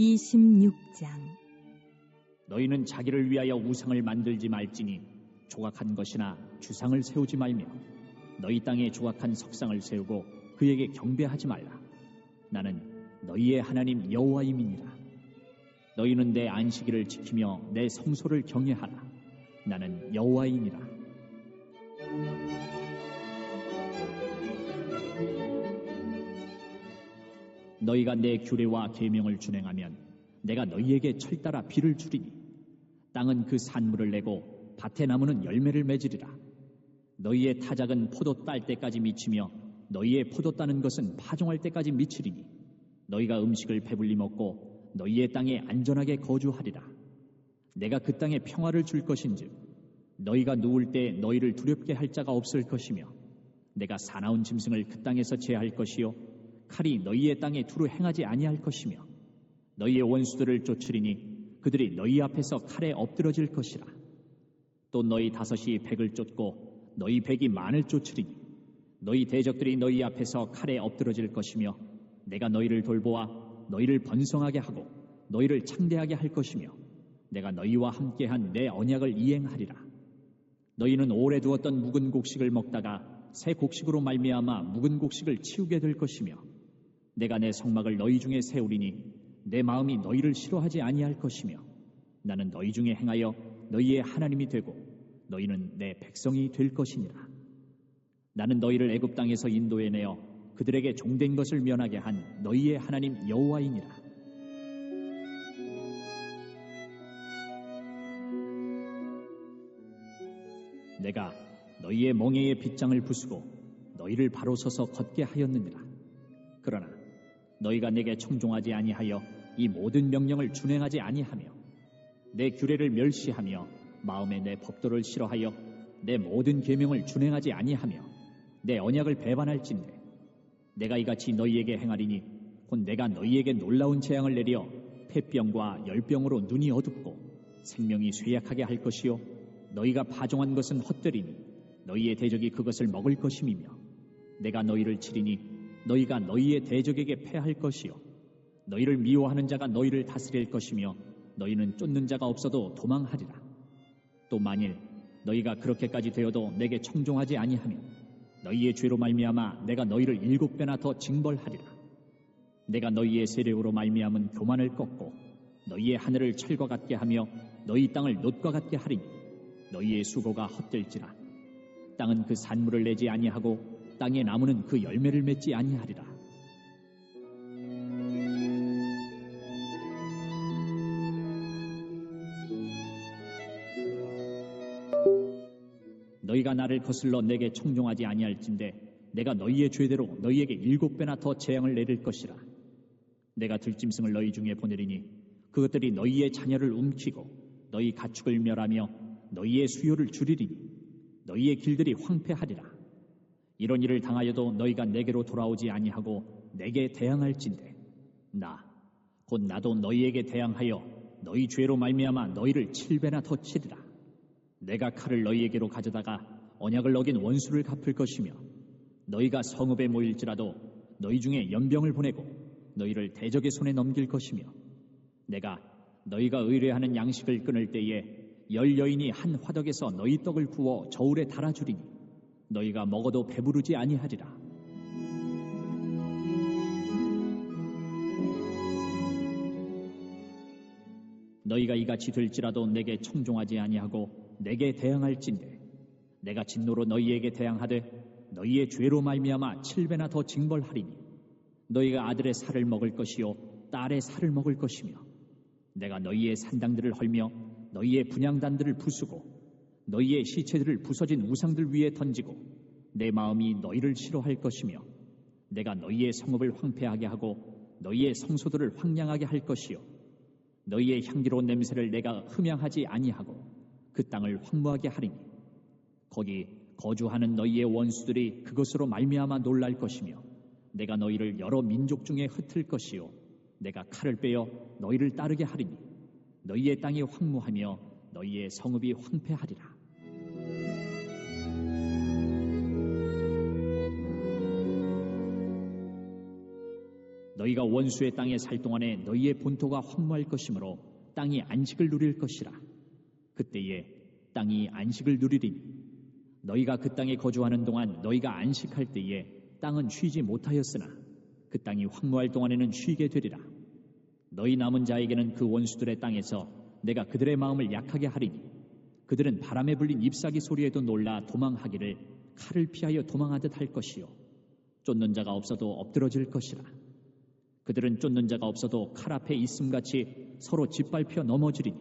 26장. 너희는 자기를 위하여 우상을 만들지 말지니 조각한 것이나 주상을 세우지 말며 너희 땅에 조각한 석상을 세우고 그에게 경배하지 말라. 나는 너희의 하나님 여호와임이니라. 너희는 내 안식일을 지키며 내 성소를 경외하라. 나는 여호와이니라. 너희가 내 규례와 계명을 준행하면 내가 너희에게 철따라 비를 주리니 땅은 그 산물을 내고 밭의 나무는 열매를 맺으리라. 너희의 타작은 포도 딸 때까지 미치며 너희의 포도 따는 것은 파종할 때까지 미치리니 너희가 음식을 배불리 먹고 너희의 땅에 안전하게 거주하리라. 내가 그 땅에 평화를 줄 것인즉 너희가 누울 때 너희를 두렵게 할 자가 없을 것이며 내가 사나운 짐승을 그 땅에서 제할 것이요 칼이 너희의 땅에 두루 행하지 아니할 것이며 너희의 원수들을 쫓으리니 그들이 너희 앞에서 칼에 엎드러질 것이라. 또 너희 다섯이 백을 쫓고 너희 백이 만을 쫓으리니 너희 대적들이 너희 앞에서 칼에 엎드러질 것이며 내가 너희를 돌보아 너희를 번성하게 하고 너희를 창대하게 할 것이며 내가 너희와 함께한 내 언약을 이행하리라. 너희는 오래 두었던 묵은 곡식을 먹다가 새 곡식으로 말미암아 묵은 곡식을 치우게 될 것이며 내가 내 성막을 너희 중에 세우리니 내 마음이 너희를 싫어하지 아니할 것이며 나는 너희 중에 행하여 너희의 하나님이 되고 너희는 내 백성이 될 것이니라. 나는 너희를 애굽 땅에서 인도해내어 그들에게 종된 것을 면하게 한 너희의 하나님 여호와이니라. 내가 너희의 멍에의 빗장을 부수고 너희를 바로 서서 걷게 하였느니라. 그러나 너희가 내게 청종하지 아니하여 이 모든 명령을 준행하지 아니하며 내 규례를 멸시하며 마음에 내 법도를 싫어하여 내 모든 계명을 준행하지 아니하며 내 언약을 배반할진대 내가 이같이 너희에게 행하리니 곧 내가 너희에게 놀라운 재앙을 내려 폐병과 열병으로 눈이 어둡고 생명이 쇠약하게 할 것이요 너희가 파종한 것은 헛되리니 너희의 대적이 그것을 먹을 것임이며 내가 너희를 치리니 너희가 너희의 대적에게 패할 것이요 너희를 미워하는 자가 너희를 다스릴 것이며 너희는 쫓는 자가 없어도 도망하리라. 또 만일 너희가 그렇게까지 되어도 내게 청종하지 아니하면 너희의 죄로 말미암아 내가 너희를 7배나 더 징벌하리라. 내가 너희의 세력으로 말미암은 교만을 꺾고 너희의 하늘을 철과 같게 하며 너희 땅을 놋과 같게 하리니 너희의 수고가 헛될지라. 땅은 그 산물을 내지 아니하고 땅의 나무는 그 열매를 맺지 아니하리라. 너희가 나를 거슬러 내게 청종하지 아니할진대 내가 너희의 죄대로 너희에게 7배나 더 재앙을 내릴 것이라. 내가 들짐승을 너희 중에 보내리니 그것들이 너희의 자녀를 움키고 너희 가축을 멸하며 너희의 수요를 줄이리니 너희의 길들이 황폐하리라. 이런 일을 당하여도 너희가 내게로 돌아오지 아니하고 내게 대항할진대 곧 나도 너희에게 대항하여 너희 죄로 말미암아 너희를 7배나 더 치리라. 내가 칼을 너희에게로 가져다가 언약을 어긴 원수를 갚을 것이며 너희가 성읍에 모일지라도 너희 중에 연병을 보내고 너희를 대적의 손에 넘길 것이며 내가 너희가 의뢰하는 양식을 끊을 때에 10여인이 한 화덕에서 너희 떡을 구워 저울에 달아주리니 너희가 먹어도 배부르지 아니하리라. 너희가 이같이 될지라도 내게 청종하지 아니하고 내게 대항할진대 내가 진노로 너희에게 대항하되 너희의 죄로 말미암아 7배나 더 징벌하리니 너희가 아들의 살을 먹을 것이요 딸의 살을 먹을 것이며 내가 너희의 산당들을 헐며 너희의 분향단들을 부수고 너희의 시체들을 부서진 우상들 위에 던지고 내 마음이 너희를 싫어할 것이며 내가 너희의 성읍을 황폐하게 하고 너희의 성소들을 황량하게 할 것이요 너희의 향기로운 냄새를 내가 흠양하지 아니하고 그 땅을 황무하게 하리니 거기 거주하는 너희의 원수들이 그것으로 말미암아 놀랄 것이며 내가 너희를 여러 민족 중에 흩을 것이요 내가 칼을 빼어 너희를 따르게 하리니 너희의 땅이 황무하며 너희의 성읍이 황폐하리라. 너희가 원수의 땅에 살 동안에 너희의 본토가 황무할 것이므로 땅이 안식을 누릴 것이라. 그때에 땅이 안식을 누리리니 너희가 그 땅에 거주하는 동안 너희가 안식할 때에 땅은 쉬지 못하였으나 그 땅이 황무할 동안에는 쉬게 되리라. 너희 남은 자에게는 그 원수들의 땅에서 내가 그들의 마음을 약하게 하리니 그들은 바람에 불린 잎사귀 소리에도 놀라 도망하기를 칼을 피하여 도망하듯 할 것이요 쫓는 자가 없어도 엎드러질 것이라. 그들은 쫓는 자가 없어도 칼 앞에 있음같이 서로 짓밟혀 넘어지리니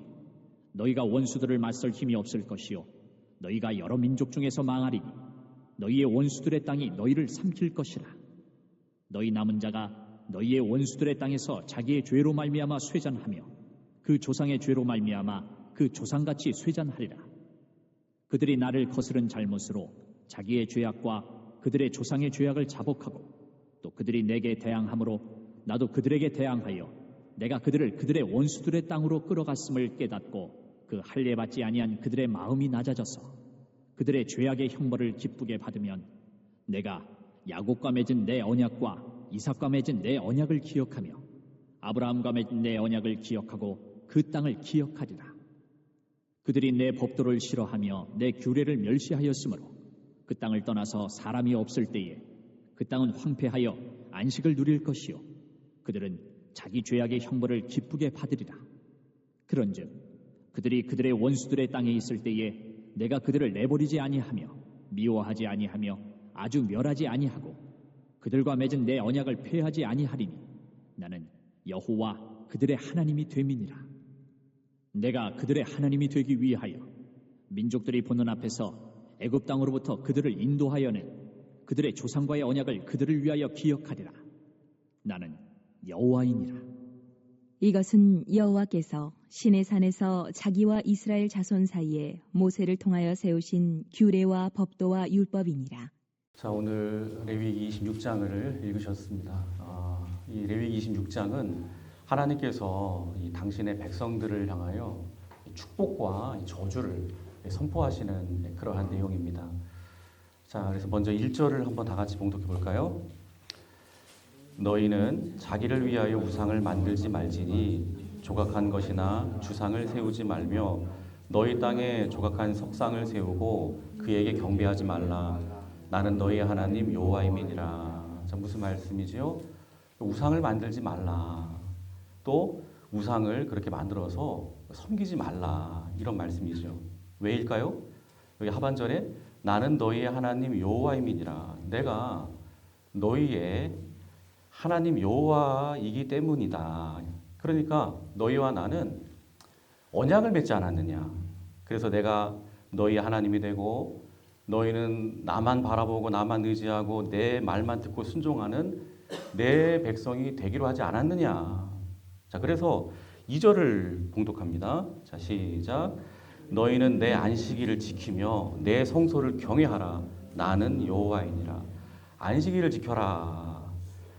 너희가 원수들을 맞설 힘이 없을 것이요 너희가 여러 민족 중에서 망하리니 너희의 원수들의 땅이 너희를 삼킬 것이라. 너희 남은 자가 너희의 원수들의 땅에서 자기의 죄로 말미암아 쇠잔하며 그 조상의 죄로 말미암아 그 조상같이 쇠잔하리라. 그들이 나를 거스른 잘못으로 자기의 죄악과 그들의 조상의 죄악을 자복하고 또 그들이 내게 대항함으로 나도 그들에게 대항하여 내가 그들을 그들의 원수들의 땅으로 끌어갔음을 깨닫고 그 할례 받지 아니한 그들의 마음이 낮아져서 그들의 죄악의 형벌을 기쁘게 받으면 내가 야곱과 맺은 내 언약과 이삭과 맺은 내 언약을 기억하며 아브라함과 맺은 내 언약을 기억하고 그 땅을 기억하리라. 그들이 내 법도를 싫어하며 내 규례를 멸시하였으므로 그 땅을 떠나서 사람이 없을 때에 그 땅은 황폐하여 안식을 누릴 것이요 그들은 자기 죄악의 형벌을 기쁘게 받으리라. 그런즉 그들이 그들의 원수들의 땅에 있을 때에 내가 그들을 내버리지 아니하며 미워하지 아니하며 아주 멸하지 아니하고 그들과 맺은 내 언약을 폐하지 아니하리니 나는 여호와 그들의 하나님이 됨이니라. 내가 그들의 하나님이 되기 위하여 민족들이 보는 앞에서 애굽 땅으로부터 그들을 인도하여낸 그들의 조상과의 언약을 그들을 위하여 기억하리라. 나는 여호와이니라. 이것은 여호와께서 시내산에서 자기와 이스라엘 자손 사이에 모세를 통하여 세우신 규례와 법도와 율법이니라. 자, 오늘 레위기 26장을 읽으셨습니다. 이 레위기 26장은 하나님께서 이 당신의 백성들을 향하여 축복과 저주를 선포하시는 그러한 내용입니다. 자, 그래서 먼저 1절을 한번 다 같이 봉독해 볼까요? 너희는 자기를 위하여 우상을 만들지 말지니 조각한 것이나 주상을 세우지 말며 너희 땅에 조각한 석상을 세우고 그에게 경배하지 말라. 나는 너희의 하나님 여호와임이니라. 자, 무슨 말씀이지요? 우상을 만들지 말라. 또 우상을 그렇게 만들어서 섬기지 말라. 이런 말씀이죠. 왜일까요? 여기 하반절에 나는 너희의 하나님 여호와임이니라. 내가 너희의 하나님 여호와이기 때문이다. 그러니까 너희와 나는 언약을 맺지 않았느냐. 그래서 내가 너희 하나님이 되고 너희는 나만 바라보고 나만 의지하고 내 말만 듣고 순종하는 내 백성이 되기로 하지 않았느냐. 자, 그래서 2절을 봉독합니다. 자, 시작. 너희는 내 안식일을 지키며 내 성소를 경외하라. 나는 여호와이니라. 안식일을 지켜라.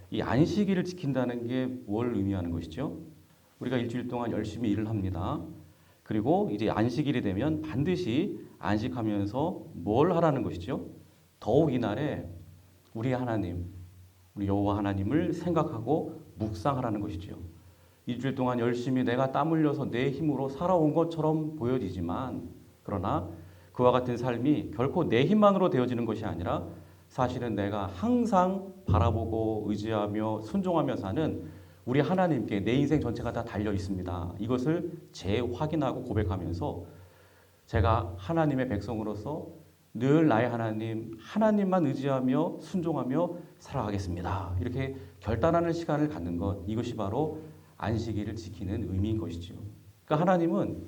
이 안식일을 지킨다는 게 뭘 의미하는 것이죠? 우리가 일주일 동안 열심히 일을 합니다. 그리고 이제 안식일이 되면 반드시 안식하면서 뭘 하라는 것이죠? 더욱 이날에 우리 하나님, 우리 여호와 하나님을 생각하고 묵상하라는 것이죠. 일주일 동안 열심히 내가 땀 흘려서 내 힘으로 살아온 것처럼 보여지지만 그러나 그와 같은 삶이 결코 내 힘만으로 되어지는 것이 아니라 사실은 내가 항상 바라보고 의지하며 순종하며 사는 우리 하나님께 내 인생 전체가 다 달려 있습니다. 이것을 재확인하고 고백하면서 제가 하나님의 백성으로서 늘 나의 하나님, 하나님만 의지하며 순종하며 살아가겠습니다. 이렇게 결단하는 시간을 갖는 것, 이것이 바로 안식일을 지키는 의미인 것이죠. 그러니까 하나님은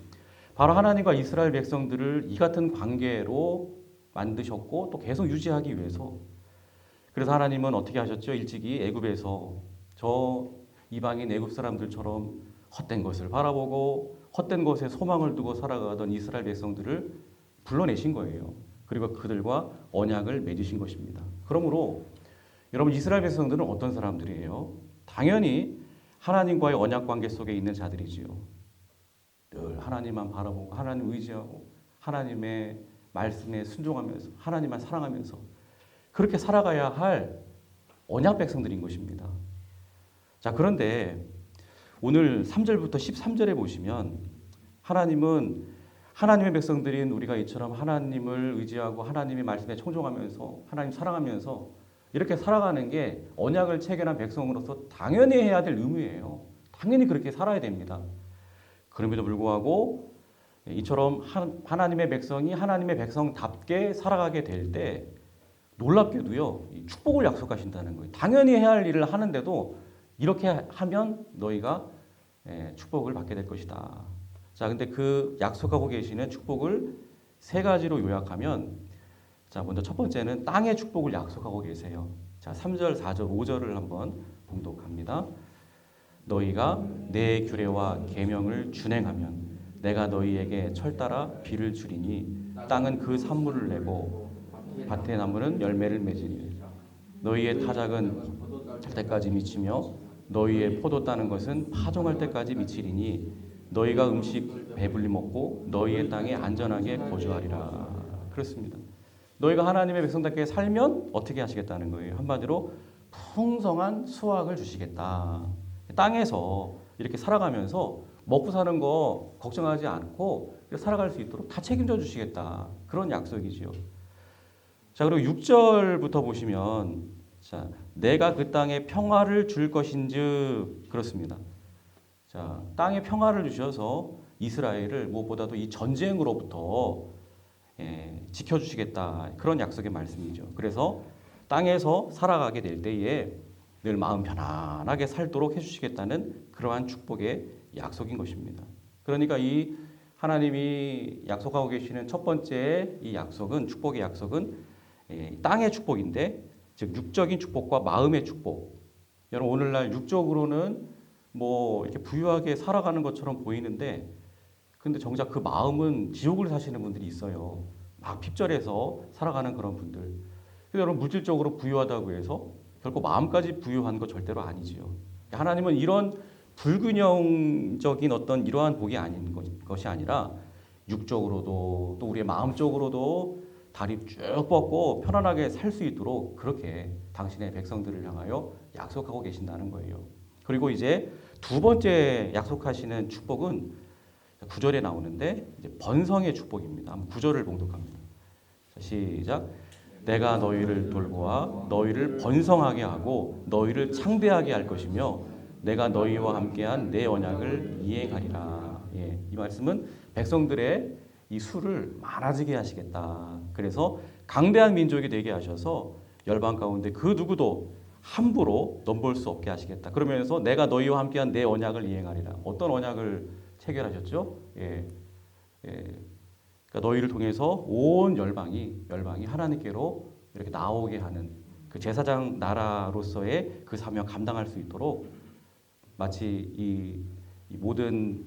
바로 하나님과 이스라엘 백성들을 이 같은 관계로 만드셨고 또 계속 유지하기 위해서, 그래서 하나님은 어떻게 하셨죠? 일찍이 애굽에서 저 이방인 애굽 사람들처럼 헛된 것을 바라보고 헛된 것에 소망을 두고 살아가던 이스라엘 백성들을 불러내신 거예요. 그리고 그들과 언약을 맺으신 것입니다. 그러므로 여러분, 이스라엘 백성들은 어떤 사람들이에요? 당연히 하나님과의 언약 관계 속에 있는 자들이지요. 늘 하나님만 바라보고 하나님 의지하고 하나님의 말씀에 순종하면서 하나님만 사랑하면서 그렇게 살아가야 할 언약 백성들인 것입니다. 자, 그런데 오늘 3절부터 13절에 보시면 하나님은 하나님의 백성들인 우리가 이처럼 하나님을 의지하고 하나님의 말씀에 청종하면서 하나님 사랑하면서 이렇게 살아가는 게 언약을 체결한 백성으로서 당연히 해야 될 의무예요. 당연히 그렇게 살아야 됩니다. 그럼에도 불구하고 이처럼 하나님의 백성이 하나님의 백성답게 살아가게 될 때 놀랍게도요, 축복을 약속하신다는 거예요. 당연히 해야 할 일을 하는데도 이렇게 하면 너희가 축복을 받게 될 것이다. 자, 근데 그 약속하고 계시는 축복을 세 가지로 요약하면, 자, 먼저 첫 번째는 땅의 축복을 약속하고 계세요. 자, 3절, 4절, 5절을 한번 봉독합니다. 너희가 내 규례와 계명을 준행하면 내가 너희에게 철따라 비를 주리니 땅은 그 산물을 내고 밭의 나무는 열매를 맺으니 너희의 타작은 잘 때까지 미치며 너희의 포도 따는 것은 파종할 때까지 미치리니 너희가 음식 배불리 먹고 너희의 땅에 안전하게 거주하리라. 그렇습니다. 너희가 하나님의 백성답게 살면 어떻게 하시겠다는 거예요? 한마디로 풍성한 수확을 주시겠다. 땅에서 이렇게 살아가면서 먹고 사는 거 걱정하지 않고 살아갈 수 있도록 다 책임져 주시겠다. 그런 약속이지요. 자, 그리고 6절부터 보시면, 자, 내가 그 땅에 평화를 줄 것인즉, 그렇습니다. 자, 땅에 평화를 주셔서 이스라엘을 무엇보다도 이 전쟁으로부터 지켜주시겠다. 그런 약속의 말씀이죠. 그래서 땅에서 살아가게 될 때에 늘 마음 편안하게 살도록 해주시겠다는 그러한 축복의 약속인 것입니다. 그러니까 이 하나님이 약속하고 계시는 첫 번째 이 약속은, 축복의 약속은 땅의 축복인데, 즉 육적인 축복과 마음의 축복. 여러분, 오늘날 육적으로는 뭐 이렇게 부유하게 살아가는 것처럼 보이는데, 근데 정작 그 마음은 지옥을 사시는 분들이 있어요. 막 핍절해서 살아가는 그런 분들. 근데 여러분, 물질적으로 부유하다고 해서 결코 마음까지 부유한 거 절대로 아니지요. 하나님은 이런 불균형적인 어떤 이러한 복이 아닌 것이 아니라 육적으로도 또 우리의 마음적으로도 다리 쭉 뻗고 편안하게 살 수 있도록 그렇게 당신의 백성들을 향하여 약속하고 계신다는 거예요. 그리고 이제 두 번째 약속하시는 축복은 9절에 나오는데 이제 번성의 축복입니다. 한번 9절을 봉독합니다. 자, 시작. 내가 너희를 돌보아 너희를 번성하게 하고 너희를 창대하게 할 것이며 내가 너희와 함께한 내 언약을 이행하리라. 예, 이 말씀은 백성들의 이 수를 많아지게 하시겠다. 그래서 강대한 민족이 되게 하셔서 열방 가운데 그 누구도 함부로 넘볼 수 없게 하시겠다. 그러면서 내가 너희와 함께한 내 언약을 이행하리라. 어떤 언약을 체결하셨죠? 그러니까 너희를 통해서 온 열방이 하나님께로 이렇게 나오게 하는 그 제사장 나라로서의 그 사명 감당할 수 있도록 마치 이 모든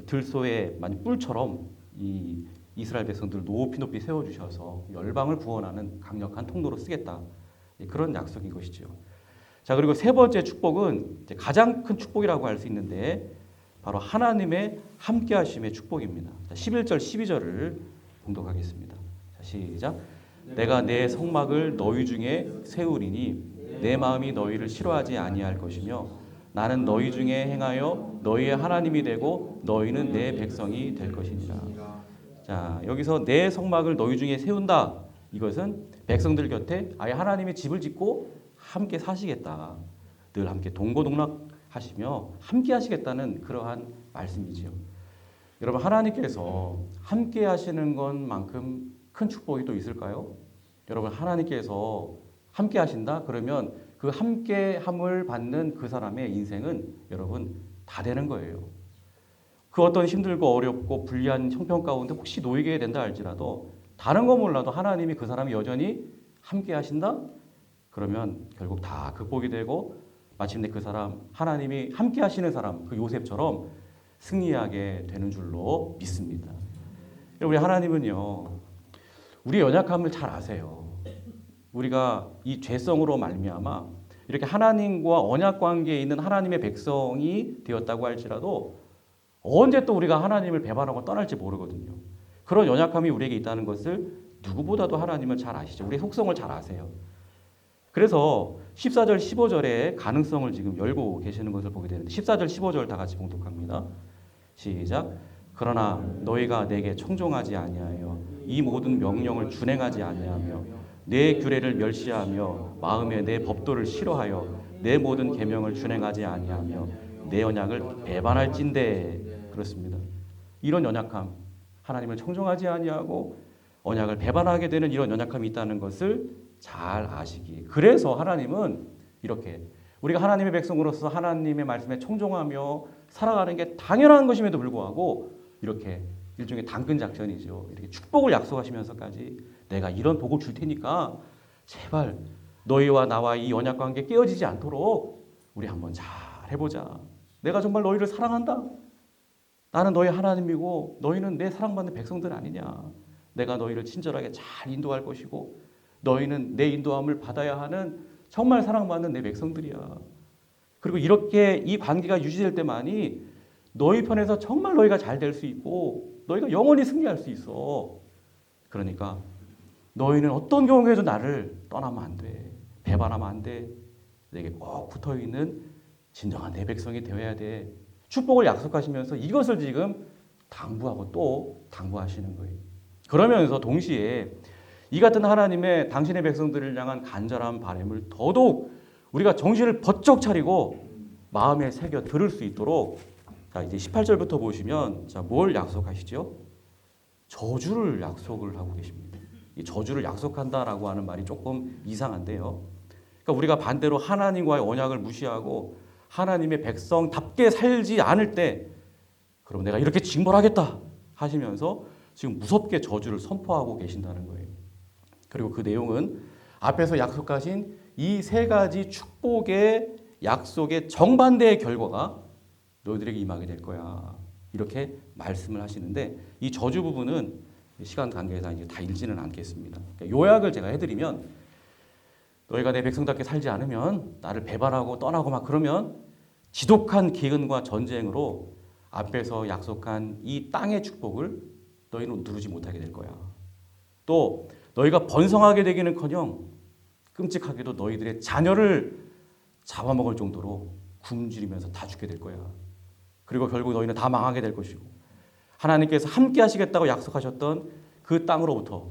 들소의 뿔처럼 이 이스라엘 백성들을 높이 세워주셔서 열방을 구원하는 강력한 통로로 쓰겠다. 그런 약속인 것이죠. 자, 그리고 세 번째 축복은 이제 가장 큰 축복이라고 할 수 있는데 바로 하나님의 함께하심의 축복입니다. 11절, 12절을 봉독하겠습니다. 자, 시작. 내가 내 성막을 너희 중에 세우리니 내 마음이 너희를 싫어하지 아니할 것이며 나는 너희 중에 행하여 너희의 하나님이 되고 너희는 내 백성이 될 것이니라. 자, 여기서 내 성막을 너희 중에 세운다. 이것은 백성들 곁에 아예 하나님의 집을 짓고 함께 사시겠다. 늘 함께 동고동락하시며 함께 하시겠다는 그러한 말씀이지요. 여러분, 하나님께서 함께 하시는 것만큼 큰 축복이 또 있을까요? 여러분, 하나님께서 함께 하신다? 그러면 그 함께함을 받는 그 사람의 인생은 여러분 다 되는 거예요. 그 어떤 힘들고 어렵고 불리한 형편 가운데 혹시 놓이게 된다 할지라도 다른 거 몰라도 하나님이 그 사람이 여전히 함께 하신다? 그러면 결국 다 극복이 되고 마침내 그 사람, 하나님이 함께 하시는 사람, 그 요셉처럼 승리하게 되는 줄로 믿습니다. 우리 하나님은요, 우리의 연약함을 잘 아세요. 우리가 이 죄성으로 말미암아 이렇게 하나님과 언약 관계에 있는 하나님의 백성이 되었다고 할지라도 언제 또 우리가 하나님을 배반하고 떠날지 모르거든요. 그런 연약함이 우리에게 있다는 것을 누구보다도 하나님은 잘 아시죠. 우리의 속성을 잘 아세요. 그래서 14절 15절의 가능성을 지금 열고 계시는 것을 보게 되는데 14절 15절 다 같이 봉독합니다. 시작. 그러나 너희가 내게 청종하지 아니하여 이 모든 명령을 준행하지 아니하며 내 규례를 멸시하며 마음에 내 법도를 싫어하여 내 모든 계명을 준행하지 아니하며 내 언약을 배반할진대. 그렇습니다. 이런 연약함, 하나님을 청종하지 아니하고 언약을 배반하게 되는 이런 연약함이 있다는 것을 잘 아시기. 그래서 하나님은 이렇게 우리가 하나님의 백성으로서 하나님의 말씀에 청종하며 살아가는 게 당연한 것임에도 불구하고 이렇게 일종의 당근 작전이죠. 이렇게 축복을 약속하시면서까지 내가 이런 복을 줄 테니까 제발 너희와 나와 이 언약 관계 깨어지지 않도록 우리 한번 잘 해보자. 내가 정말 너희를 사랑한다. 나는 너희 하나님이고 너희는 내 사랑받는 백성들 아니냐. 내가 너희를 친절하게 잘 인도할 것이고 너희는 내 인도함을 받아야 하는 정말 사랑받는 내 백성들이야. 그리고 이렇게 이 관계가 유지될 때만이 너희 편에서 정말 너희가 잘 될 수 있고 너희가 영원히 승리할 수 있어. 그러니까 너희는 어떤 경우에도 나를 떠나면 안 돼. 배반하면 안 돼. 내게 꼭 붙어있는 진정한 내 백성이 되어야 돼. 축복을 약속하시면서 이것을 지금 당부하고 또 당부하시는 거예요. 그러면서 동시에 이 같은 하나님의 당신의 백성들을 향한 간절한 바람을 더더욱 우리가 정신을 번쩍 차리고 마음에 새겨 들을 수 있도록 자 이제 18절부터 보시면 자 뭘 약속하시죠? 저주를 약속을 하고 계십니다. 이 저주를 약속한다라고 하는 말이 조금 이상한데요. 그러니까 우리가 반대로 하나님과의 언약을 무시하고 하나님의 백성답게 살지 않을 때 그럼 내가 이렇게 징벌하겠다 하시면서 지금 무섭게 저주를 선포하고 계신다는 거예요. 그리고 그 내용은 앞에서 약속하신 이 세 가지 축복의 약속의 정반대의 결과가 너희들에게 임하게 될 거야. 이렇게 말씀을 하시는데 이 저주 부분은 시간 관계에서 이제 다 읽지는 않겠습니다. 그러니까 요약을 제가 해드리면 너희가 내 백성답게 살지 않으면 나를 배반하고 떠나고 막 그러면 지독한 기근과 전쟁으로 앞에서 약속한 이 땅의 축복을 너희는 누르지 못하게 될 거야. 또 너희가 번성하게 되기는커녕 끔찍하게도 너희들의 자녀를 잡아먹을 정도로 굶주리면서 다 죽게 될 거야. 그리고 결국 너희는 다 망하게 될 것이고 하나님께서 함께 하시겠다고 약속하셨던 그 땅으로부터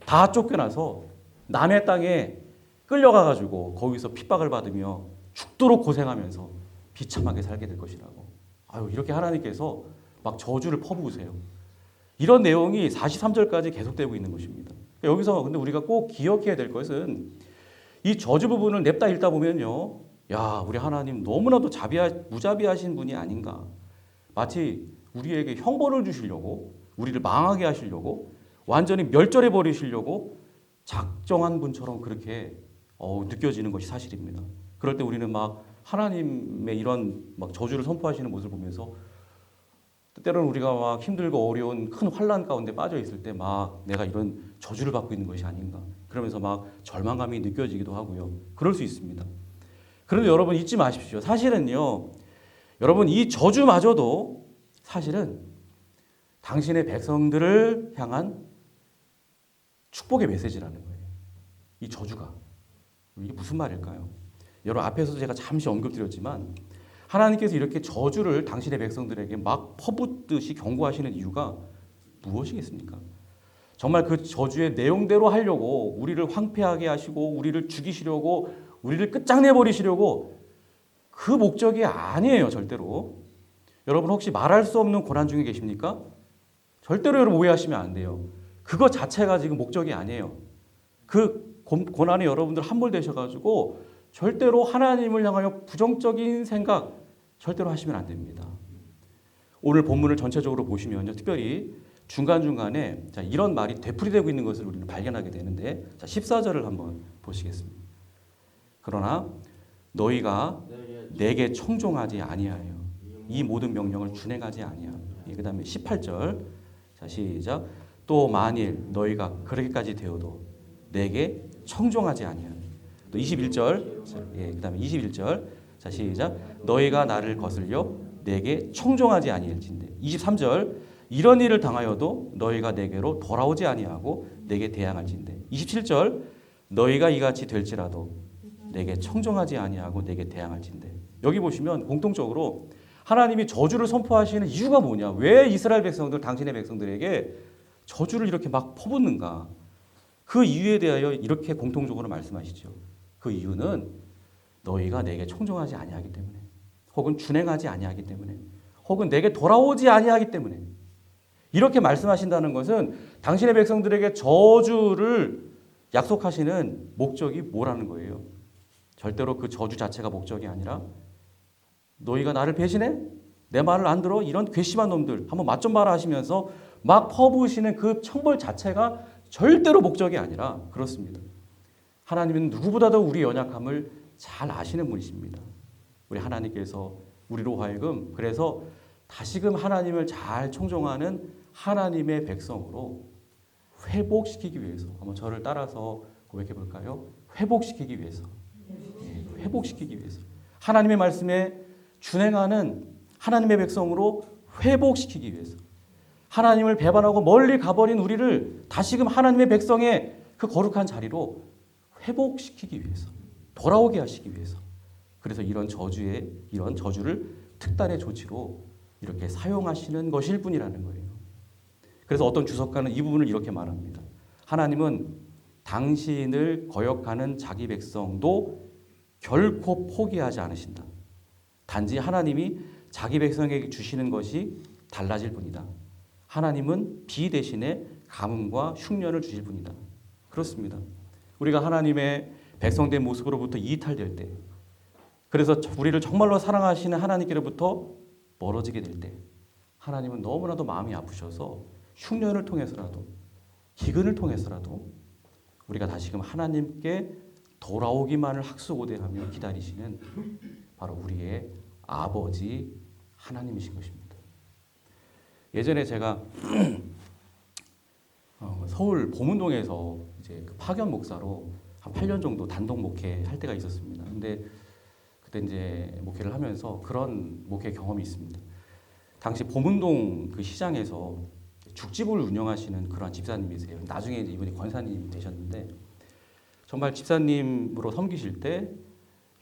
다 쫓겨나서 남의 땅에 끌려가가지고 거기서 핍박을 받으며 죽도록 고생하면서 비참하게 살게 될 것이라고. 아유, 이렇게 하나님께서 막 저주를 퍼부으세요. 이런 내용이 43절까지 계속되고 있는 것입니다. 여기서 근데 우리가 꼭 기억해야 될 것은 이 저주 부분을 냅다 읽다 보면요. 야, 우리 하나님 너무나도 무자비하신 분이 아닌가. 마치 우리에게 형벌을 주시려고 우리를 망하게 하시려고 완전히 멸절해 버리시려고 작정한 분처럼 그렇게 느껴지는 것이 사실입니다. 그럴 때 우리는 막 하나님의 이런 막 저주를 선포하시는 모습을 보면서 때로는 우리가 막 힘들고 어려운 큰 환난 가운데 빠져 있을 때 막 내가 이런 저주를 받고 있는 것이 아닌가 그러면서 막 절망감이 느껴지기도 하고요. 그럴 수 있습니다. 그런데 여러분 잊지 마십시오. 사실은요. 여러분 이 저주마저도 사실은 당신의 백성들을 향한 축복의 메시지라는 거예요. 이 저주가. 이게 무슨 말일까요? 여러분 앞에서도 제가 잠시 언급드렸지만 하나님께서 이렇게 저주를 당신의 백성들에게 막 퍼붓듯이 경고하시는 이유가 무엇이겠습니까? 정말 그 저주의 내용대로 하려고 우리를 황폐하게 하시고 우리를 죽이시려고 우리를 끝장내버리시려고 그 목적이 아니에요. 절대로. 여러분 혹시 말할 수 없는 고난 중에 계십니까? 절대로 여러분 오해하시면 안 돼요. 그거 자체가 지금 목적이 아니에요. 그 고난에 여러분들 함몰되셔가지고 절대로 하나님을 향하여 부정적인 생각 절대로 하시면 안 됩니다. 오늘 본문을 전체적으로 보시면요. 특별히 중간중간에 이런 말이 되풀이되고 있는 것을 우리는 발견하게 되는데 14절을 한번 보시겠습니다. 그러나 너희가 내게 청종하지 아니하여 이 모든 명령을 준행하지 아니하며 그 다음에 18절 자 시작 또 만일 너희가 그렇게까지 되어도 내게 청종하지 아니하며 또 21절 그 다음에 21절 자 시작 너희가 나를 거슬려 내게 청종하지 아니할진대 23절 이런 일을 당하여도 너희가 내게로 돌아오지 아니하고 내게 대항할진대 27절 너희가 이같이 될지라도 내게 청종하지 아니하고 내게 대항할진대. 여기 보시면 공통적으로 하나님이 저주를 선포하시는 이유가 뭐냐? 왜 이스라엘 백성들, 당신의 백성들에게 저주를 이렇게 막 퍼붓는가? 그 이유에 대하여 이렇게 공통적으로 말씀하시죠. 그 이유는 너희가 내게 청종하지 아니하기 때문에, 혹은 준행하지 아니하기 때문에, 혹은 내게 돌아오지 아니하기 때문에. 이렇게 말씀하신다는 것은 당신의 백성들에게 저주를 약속하시는 목적이 뭐라는 거예요? 절대로 그 저주 자체가 목적이 아니라 너희가 나를 배신해? 내 말을 안 들어? 이런 괘씸한 놈들 한번 맛 좀 봐라 하시면서 막 퍼부으시는 그 청벌 자체가 절대로 목적이 아니라 그렇습니다. 하나님은 누구보다도 우리의 연약함을 잘 아시는 분이십니다. 우리 하나님께서 우리로 하여금 그래서 다시금 하나님을 잘 청종하는 하나님의 백성으로 회복시키기 위해서, 한번 저를 따라서 고백해 볼까요? 회복시키기 위해서. 회복시키기 위해서. 하나님의 말씀에 준행하는 하나님의 백성으로 회복시키기 위해서. 하나님을 배반하고 멀리 가버린 우리를 다시금 하나님의 백성의 그 거룩한 자리로 회복시키기 위해서, 돌아오게 하시기 위해서. 그래서 이런 저주를 특단의 조치로 이렇게 사용하시는 것일 뿐이라는 거예요. 그래서 어떤 주석가는 이 부분을 이렇게 말합니다. 하나님은 당신을 거역하는 자기 백성도 결코 포기하지 않으신다. 단지 하나님이 자기 백성에게 주시는 것이 달라질 뿐이다. 하나님은 비 대신에 가뭄과 흉년을 주실 뿐이다. 그렇습니다. 우리가 하나님의 백성된 모습으로부터 이탈될 때, 그래서 우리를 정말로 사랑하시는 하나님께로부터 멀어지게 될 때, 하나님은 너무나도 마음이 아프셔서 흉년을 통해서라도, 기근을 통해서라도 우리가 다시금 하나님께 돌아오기만을 학수고대하며 기다리시는 바로 우리의 아버지 하나님이신 것입니다. 예전에 제가 서울 보문동에서 이제 파견 목사로 한 8년 정도 단독 목회할 때가 있었습니다. 근데 그때 이제 목회를 하면서 그런 목회 경험이 있습니다. 당시 보문동 그 시장에서 죽집을 운영하시는 그런 집사님이세요. 나중에 이제 이분이 권사님이 되셨는데 정말 집사님으로 섬기실 때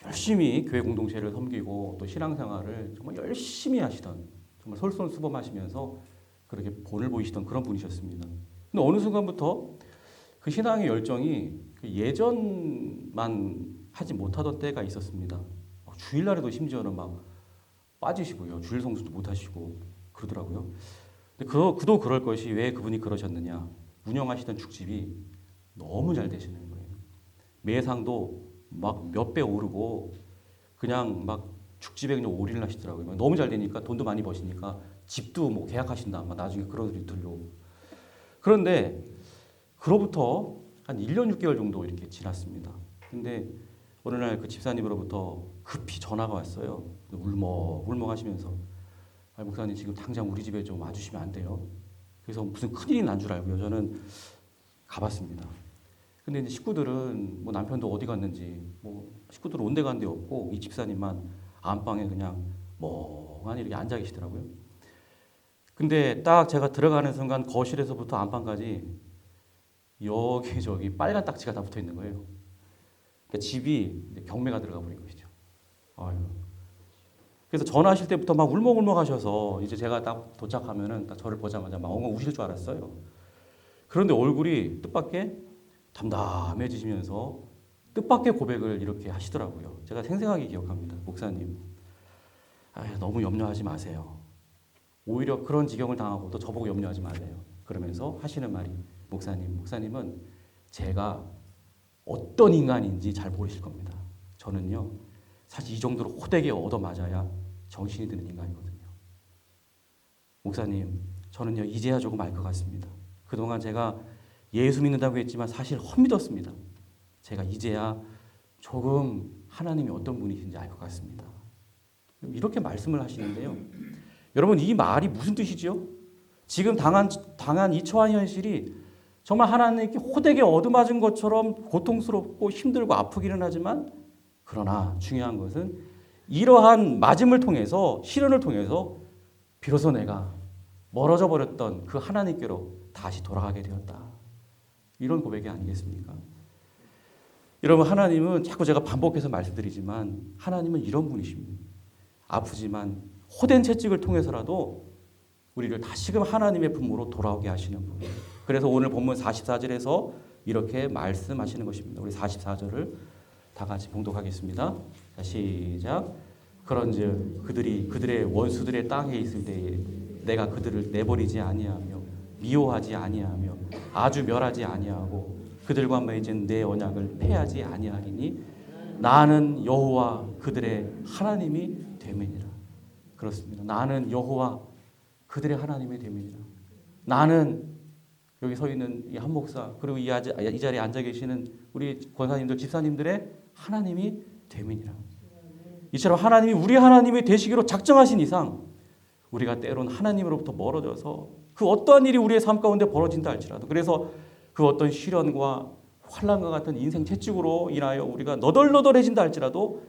열심히 교회 공동체를 섬기고 또 신앙생활을 정말 열심히 하시던, 정말 솔선수범하시면서 그렇게 본을 보이시던 그런 분이셨습니다. 근데 어느 순간부터 그 신앙의 열정이 예전만 하지 못하던 때가 있었습니다. 주일날에도 심지어는 막 빠지시고요. 주일 성수도 못 하시고 그러더라고요. 근데 그도 그럴 것이 왜 그분이 그러셨느냐. 운영하시던 죽집이 너무 잘 되시는 거예요. 매상도 막 몇 배 오르고 그냥 막 죽집에 그냥 올인을 하시더라고요. 너무 잘 되니까 돈도 많이 버시니까 집도 뭐 계약하신다. 막 나중에 그런 소리 들려오고. 그런데 그로부터 한 1년 6개월 정도 이렇게 지났습니다. 근데 어느 날 그 집사님으로부터 급히 전화가 왔어요. 울먹울먹 하시면서 목사님 지금 당장 우리 집에 좀 와주시면 안 돼요? 그래서 무슨 큰일이 난 줄 알고요. 저는 가봤습니다. 근데 이제 식구들은 뭐 남편도 어디 갔는지 뭐 식구들 온데 간데 없고 이 집사님만 안방에 그냥 멍하니 이렇게 앉아 계시더라고요. 근데 딱 제가 들어가는 순간 거실에서부터 안방까지 여기저기 빨간 딱지가 다 붙어 있는 거예요. 그러니까 집이 경매가 들어가 버린 것이죠. 아유. 그래서 전화하실 때부터 막 울먹울먹 하셔서 이제 제가 딱 도착하면은 딱 저를 보자마자 막 엉엉 우실 줄 알았어요. 그런데 얼굴이 뜻밖의 담담해지시면서 뜻밖의 고백을 이렇게 하시더라고요. 제가 생생하게 기억합니다. 목사님, 너무 염려하지 마세요. 오히려 그런 지경을 당하고 또 저보고 염려하지 말래요. 그러면서 하시는 말이, 목사님은 제가 어떤 인간인지 잘 모르실 겁니다. 저는요, 사실 이 정도로 호되게 얻어맞아야 정신이 드는 인간이거든요. 목사님, 저는요, 이제야 조금 알 것 같습니다. 그동안 제가 예수 믿는다고 했지만 사실 헛믿었습니다. 제가 이제야 조금 하나님이 어떤 분이신지 알 것 같습니다. 이렇게 말씀을 하시는데요. 여러분, 이 말이 무슨 뜻이죠? 지금 당한 이 처한 현실이 정말 하나님께 호되게 얻어맞은 것처럼 고통스럽고 힘들고 아프기는 하지만, 그러나 중요한 것은 이러한 맞음을 통해서, 시련을 통해서 비로소 내가 멀어져 버렸던 그 하나님께로 다시 돌아가게 되었다. 이런 고백이 아니겠습니까? 여러분, 하나님은 자꾸 제가 반복해서 말씀드리지만 하나님은 이런 분이십니다. 아프지만 호된 채찍을 통해서라도 우리를 다시금 하나님의 품으로 돌아오게 하시는 분. 그래서 오늘 본문 44절에서 이렇게 말씀하시는 것입니다. 우리 44절을 다 같이 봉독하겠습니다. 자, 시작. 그런즉 그들의 원수들의 땅에 있을 때에 내가 그들을 내버리지 아니하며 미워하지 아니하며 아주 멸하지 아니하고 그들과 맺은 내 언약을 폐하지 아니하리니 나는 여호와 그들의 하나님이 됨이니라. 그렇습니다. 나는 여호와 그들의 하나님이 됨이니라. 나는 여기 서 있는 이 한 목사 그리고 이 자리에 앉아 계시는 우리 권사님들 집사님들의 하나님이 됨이니라. 이처럼 하나님이 우리 하나님이 되시기로 작정하신 이상 우리가 때론 하나님으로부터 멀어져서 그 어떠한 일이 우리의 삶 가운데 벌어진다 할지라도 그래서 그 어떤 시련과 환난과 같은 인생 채찍으로 인하여 우리가 너덜너덜해진다 할지라도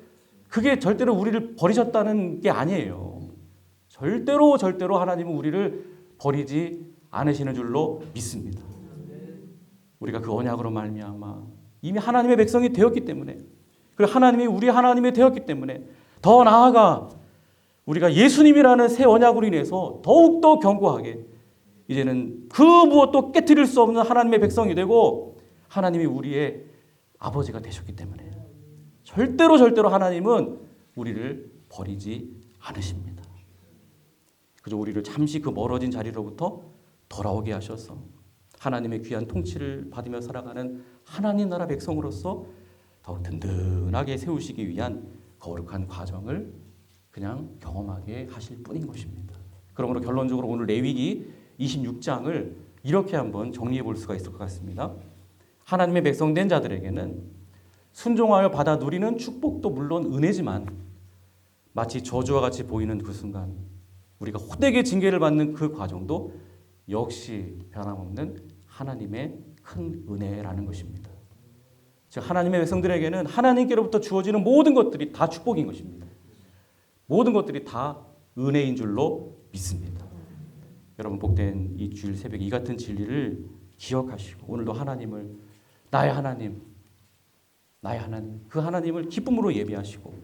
그게 절대로 우리를 버리셨다는 게 아니에요. 절대로 하나님은 우리를 버리지 않으시는 줄로 믿습니다. 우리가 그 언약으로 말미암아 이미 하나님의 백성이 되었기 때문에 그리고 하나님이 우리 하나님이 되었기 때문에 더 나아가 우리가 예수님이라는 새 언약으로 인해서 더욱더 견고하게 이제는 그 무엇도 깨트릴 수 없는 하나님의 백성이 되고 하나님이 우리의 아버지가 되셨기 때문에 절대로 하나님은 우리를 버리지 않으십니다. 그저 우리를 잠시 그 멀어진 자리로부터 돌아오게 하셔서 하나님의 귀한 통치를 받으며 살아가는 하나님 나라 백성으로서 더 든든하게 세우시기 위한 거룩한 과정을 그냥 경험하게 하실 뿐인 것입니다. 그러므로 결론적으로 오늘 레위기 26장을 이렇게 한번 정리해 볼 수가 있을 것 같습니다. 하나님의 백성된 자들에게는 순종하여 받아 누리는 축복도 물론 은혜지만 마치 저주와 같이 보이는 그 순간 우리가 호되게 징계를 받는 그 과정도 역시 변함없는 하나님의 큰 은혜라는 것입니다. 즉 하나님의 백성들에게는 하나님께로부터 주어지는 모든 것들이 다 축복인 것입니다. 모든 것들이 다 은혜인 줄로 믿습니다. 여러분 복된 이 주일 새벽 이 같은 진리를 기억하시고 오늘도 하나님을 나의 하나님 그 하나님을 기쁨으로 예배하시고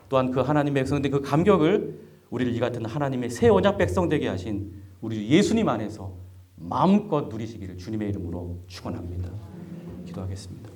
또한 그 하나님의 백성된 그 감격을 우리를 이 같은 하나님의 새 언약 백성 되게 하신 우리 예수님 안에서 마음껏 누리시기를 주님의 이름으로 축원합니다. 기도하겠습니다.